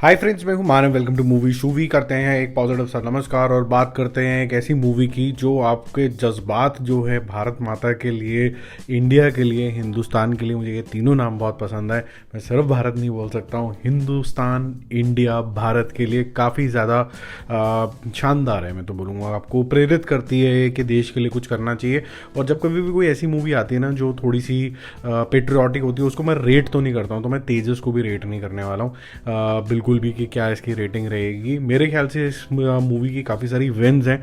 हाय friends, मैं हूं Manav. Welcome to movie shoovy. करते हैं एक पॉजिटिव सा नमस्कार और बात करते हैं एक ऐसी मूवी की जो आपके जज्बात जो है भारत माता के लिए, इंडिया के लिए, हिंदुस्तान के लिए। मुझे ये तीनों नाम बहुत पसंद है। मैं सिर्फ भारत नहीं बोल सकता हूँ, हिंदुस्तान, इंडिया, भारत के लिए काफ़ी ज़्यादा शानदार है। मैं तो बोलूँगा आपको प्रेरित करती है कि देश के लिए कुछ करना चाहिए। और जब कभी भी कोई ऐसी मूवी आती है ना जो थोड़ी सी पेट्रियाटिक होती है, उसको मैं रेट तो नहीं करता हूँ। तो मैं तेजस को भी रेट नहीं करने वाला हूँ बिल्कुल भी कि क्या इसकी रेटिंग रहेगी। मेरे ख्याल से इस मूवी की काफ़ी सारी विन्स हैं।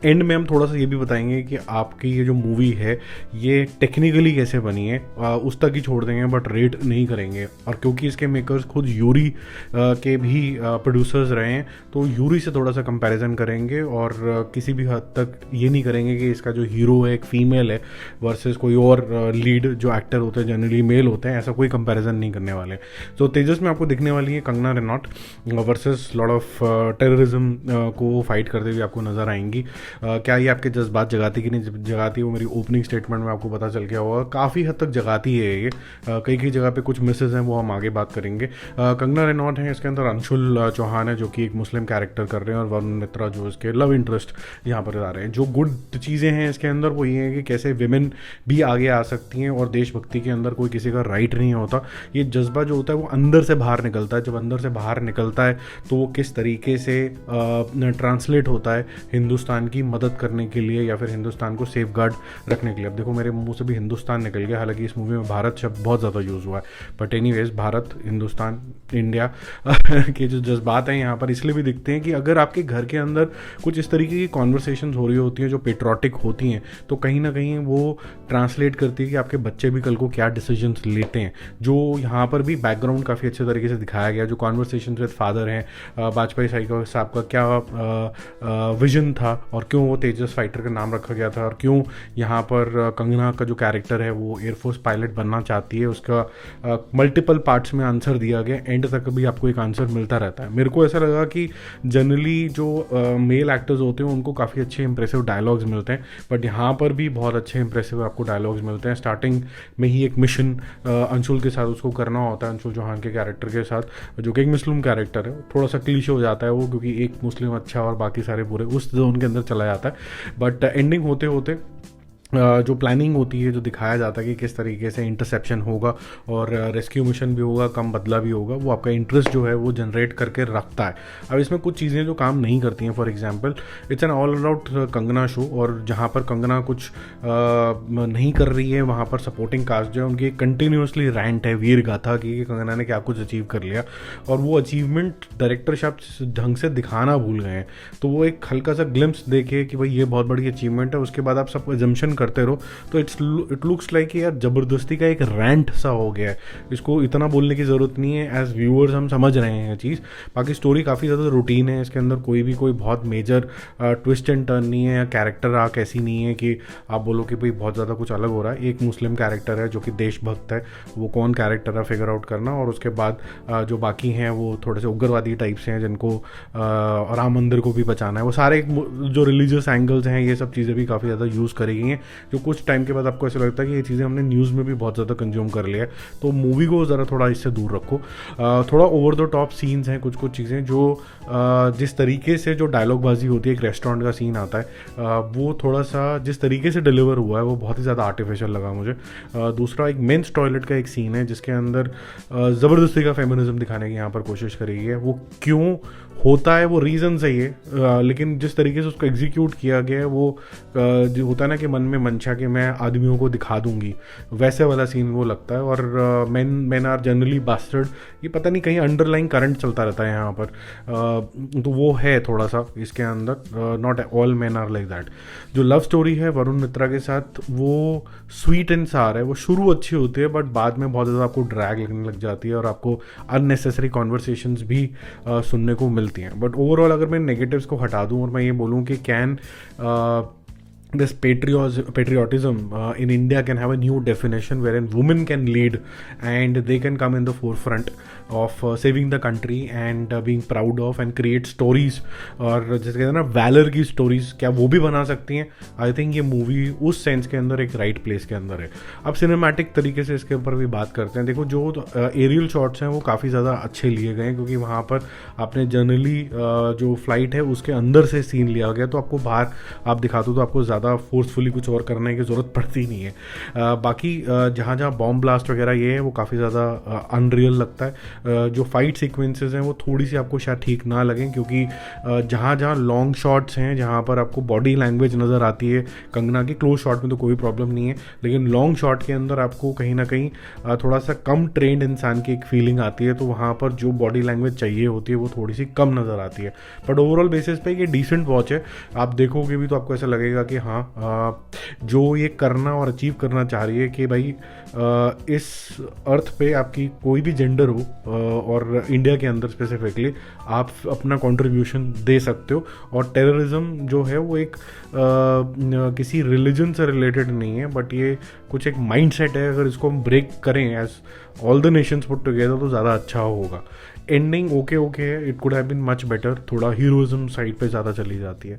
एंड में हम थोड़ा सा ये भी बताएंगे कि आपकी ये जो मूवी है ये टेक्निकली कैसे बनी है, उस तक ही छोड़ देंगे बट रेट नहीं करेंगे। और क्योंकि इसके मेकर्स खुद यूरी के भी प्रोड्यूसर्स रहे हैं, तो यूरी से थोड़ा सा कंपैरिजन करेंगे और किसी भी हद तक ये नहीं करेंगे कि इसका जो हीरो है एक फीमेल है वर्सेस कोई और लीड जो एक्टर होते हैं जनरली मेल होते हैं। ऐसा कोई कंपैरिजन नहीं करने वाले। तो तेजस में आपको दिखने वाली है Kangana Ranaut versus lot of terrorism को फाइट करते हुए आपको नजर आएंगी। क्या ये आपके जज्बात जगाती कि नहीं जगाती, वो मेरी ओपनिंग स्टेटमेंट में आपको पता चल गया होगा। काफ़ी हद तक जगाती है ये। कई कई जगह पे कुछ मिसेस हैं, वो हम आगे बात करेंगे। कंगना रनौत है इसके अंदर, अंशुल चौहान है जो कि एक मुस्लिम कैरेक्टर कर रहे हैं, और वरुण मित्रा जो इसके लव इंटरेस्ट यहाँ पर आ रहे हैं। जो गुड चीज़ें हैं इसके अंदर वो ये है कि कैसे विमेन भी आगे आ सकती हैं और देशभक्ति के अंदर कोई किसी का राइट नहीं होता। ये जज्बा जो होता है वो अंदर से बाहर निकलता है। जब अंदर से बाहर निकलता है तो वो किस तरीके से ट्रांसलेट होता है हिंदुस्तान की मदद करने के लिए या फिर हिंदुस्तान को सेफ गार्ड रखने के लिए। अब देखो मेरे मुंह से भी हिंदुस्तान निकल गया, हालांकि इस मूवी में भारत शब्द बहुत ज़्यादा यूज़ हुआ है। But anyways, Bharat, Hindustan, India के जो जज्बात हैं यहाँ पर इसलिए भी दिखते हैं कि अगर आपके घर के अंदर कुछ इस तरीके की कॉन्वर्सेशन हो रही होती हैं जो पेट्रोटिक होती हैं, तो कहीं ना कहीं वो ट्रांसलेट करती है कि आपके बच्चे भी कल को क्या डिसीजंस लेते हैं। जो यहाँ पर भी बैकग्राउंड काफ़ी अच्छे तरीके से दिखाया गया। जो कॉन्वर्सेशन विद फादर हैं, वाजपेयी साहब का क्या विजन था और क्यों वो तेजस फाइटर का नाम रखा गया था, और क्यों यहाँ पर कंगना का जो कैरेक्टर है वो एयरफोर्स पायलट बनना चाहती है, उसका मल्टीपल पार्ट्स में आंसर दिया गया। एंड तक भी आपको एक आंसर मिलता रहता है। मेरे को ऐसा लगा कि जनरली जो मेल एक्टर्स होते हैं उनको काफ़ी अच्छे इंप्रेसिव डायलॉग्स मिलते हैं, बट यहाँ पर भी बहुत अच्छे इंप्रेसिव आपको डायलॉग्स मिलते हैं। स्टार्टिंग में ही एक मिशन अंशुल के साथ उसको करना होता है, अंशुल चौहान के कैरेक्टर के साथ, जो कि एक मुस्लिम कैरेक्टर है। थोड़ा सा क्लीशे हो जाता है वो, क्योंकि एक मुस्लिम अच्छा और बाकी सारे बुरे, उस जोन के अंदर चला जाता है। बट एंडिंग होते होते जो प्लानिंग होती है, जो दिखाया जाता है कि किस तरीके से इंटरसेप्शन होगा और रेस्क्यू मिशन भी होगा, कम बदला भी होगा, वो आपका इंटरेस्ट जो है वो जनरेट करके रखता है। अब इसमें कुछ चीज़ें जो काम नहीं करती हैं, for example it's an all around Kangana show, और जहाँ पर कंगना कुछ नहीं कर रही है वहाँ पर सपोर्टिंग कास्ट जो है उनकी कंटिन्यूसली रैंट है, वीर गाथा की, कि कंगना ने क्या कुछ अचीव कर लिया, और वो अचीवमेंट डायरेक्टर साहब ढंग से दिखाना भूल गए हैं। तो वो एक हल्का सा ग्लिम्स देखे कि भाई ये बहुत बड़ी अचीवमेंट है, उसके बाद आप सब एजम्पशन करते रहो, तो इट लुक्स लाइक यार जबरदस्ती का एक रैंट सा हो गया है। इसको इतना बोलने की ज़रूरत नहीं है, एज व्यूअर्स हम समझ रहे हैं ये चीज़। बाकी स्टोरी काफ़ी ज़्यादा रूटीन है, इसके अंदर कोई बहुत मेजर ट्विस्ट एंड टर्न नहीं है, या कैरेक्टर आर्क ऐसी नहीं है कि आप बोलो कि भाई बहुत ज़्यादा कुछ अलग हो रहा है। एक मुस्लिम कैरेक्टर है जो कि देशभक्त है, वो कौन कैरेक्टर है फिगर आउट करना, और उसके बाद जो बाकी हैं वो थोड़े से उग्रवादी टाइप से हैं जिनको राम मंदिर को भी बचाना है। वो सारे जो रिलीजियस एंगल्स हैं, ये सब चीज़ें भी काफ़ी ज़्यादा यूज़ करी गई हैं, जो कुछ टाइम के बाद आपको ऐसा लगता है कि ये चीज़ें हमने न्यूज़ में भी बहुत ज़्यादा कंज्यूम कर लिया है। तो मूवी को ज़रा थोड़ा इससे दूर रखो। थोड़ा ओवर द टॉप सीन्स हैं, कुछ चीज़ें जो जिस तरीके से जो डायलॉगबाजी होती है, एक रेस्टोरेंट का सीन आता है, वो थोड़ा सा जिस तरीके से डिलीवर हुआ है वो बहुत ही ज़्यादा आर्टिफिशियल लगा मुझे। दूसरा एक मेंस टॉयलेट का एक सीन है जिसके अंदर ज़बरदस्ती का फेमिनिज्म दिखाने की यहाँ पर कोशिश करी है। वो क्यों होता है वो रीज़न सही है, लेकिन जिस तरीके से उसको एग्जीक्यूट किया गया है वो जो होता है ना कि मन में मंशा कि मैं आदमियों को दिखा दूंगी, वैसे वाला सीन वो लगता है। और मैन आर जनरली बास्टर्ड, ये पता नहीं कहीं अंडरलाइन करंट चलता रहता है यहाँ पर, तो वो है थोड़ा सा इसके अंदर। Not all man are like that. जो लव स्टोरी है वरुण मित्रा के साथ, वो स्वीट एंड सार है। वो शुरू अच्छी होती है बट बाद में बहुत ज़्यादा आपको ड्रैग लगने लग जाती है और आपको अननेसेसरी कॉन्वर्सेशंस भी सुनने को मिलती हैं। बट ओवरऑल अगर मैं नेगेटिव्स को हटा दूं और मैं ये बोलूं कि can this patriotism in India can have a new definition wherein women can lead and they can come in the forefront of saving the country and being proud of and create stories. और जैसे कहते हैं ना valour की stories क्या वो भी बना सकती हैं. आई थिंक ये मूवी उस सेंस के अंदर एक राइट प्लेस के अंदर है. अब सिनेमैटिक तरीके से इसके ऊपर भी बात करते हैं. देखो जो एरियल शॉट्स हैं वो काफ़ी ज़्यादा अच्छे लिए गए हैं क्योंकि वहाँ पर आपने जनरली जो फ्लाइट है उसके अंदर से सीन लिया गया तो आपको बाहर आप दिखा दो तो आपको ज़्यादा फोर्सफुली कुछ और करने की ज़रूरत पड़ती नहीं है. बाकी जहाँ जहाँ बॉम्ब ब्लास्ट वगैरह ये है वो काफ़ी ज़्यादा अनरियल लगता है. जो फाइट सीक्वेंसेस हैं वो थोड़ी सी आपको शायद ठीक ना लगें क्योंकि जहाँ जहाँ लॉन्ग शॉट्स हैं जहाँ पर आपको बॉडी लैंग्वेज नज़र आती है कंगना की, क्लोज शॉट में तो कोई प्रॉब्लम नहीं है लेकिन लॉन्ग शॉट के अंदर आपको कहीं ना कहीं थोड़ा सा कम ट्रेंड इंसान की एक फीलिंग आती है तो वहाँ पर जो बॉडी लैंग्वेज चाहिए होती है वो थोड़ी सी कम नज़र आती है. बट ओवरऑल बेसिस पे ये डिसेंट वॉच है. आप देखोगे भी तो आपको ऐसा लगेगा कि हाँ जो ये करना और अचीव करना चाह रही है कि भाई इस अर्थ पे आपकी कोई भी जेंडर हो और इंडिया के अंदर स्पेसिफिकली आप अपना कंट्रीब्यूशन दे सकते हो. और टेररिज्म जो है वो एक किसी रिलीजन से रिलेटेड नहीं है बट ये कुछ एक माइंडसेट है. अगर इसको हम ब्रेक करें as all the nations put together तो ज़्यादा अच्छा होगा. एंडिंग ओके है, it could have been much better. थोड़ा हीरोइज्म साइड पे ज़्यादा चली जाती है.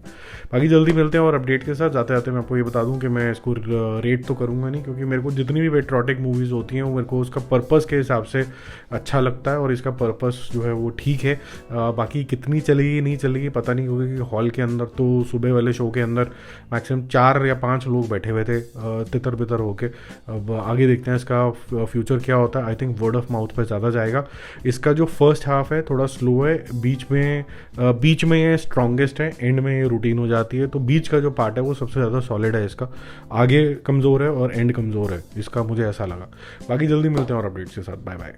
बाकी जल्दी मिलते हैं और अपडेट के साथ. जाते जाते मैं आपको ये बता दूं कि मैं इसको रेट तो करूँगा नहीं क्योंकि मेरे को जितनी भी पेट्रोटिक मूवीज़ होती हैं वो मेरे को उसका पर्पस के हिसाब से अच्छा लगता है और इसका पर्पस जो है वो ठीक है. बाकी कितनी चलेगी नहीं चलेगी पता नहीं क्योंकि हॉल के अंदर तो सुबह वाले शो के अंदर मैक्सिमम 4 या 5 लोग बैठे हुए थे तितर बितर होके. अब आगे देखते हैं इसका फ्यूचर क्या होता है. I think word of mouth पे ज़्यादा जाएगा. इसका जो फर्स्ट हाफ है थोड़ा स्लो है, बीच में ये स्ट्रॉन्गेस्ट है, एंड में ये रूटीन हो जाती है. तो बीच का जो पार्ट है वो सबसे ज़्यादा सॉलिड है. इसका आगे कमज़ोर है और एंड कमज़ोर है, इसका मुझे ऐसा लगा. बाकी जल्दी मिलते हैं और अपडेट्स के साथ. Bye bye.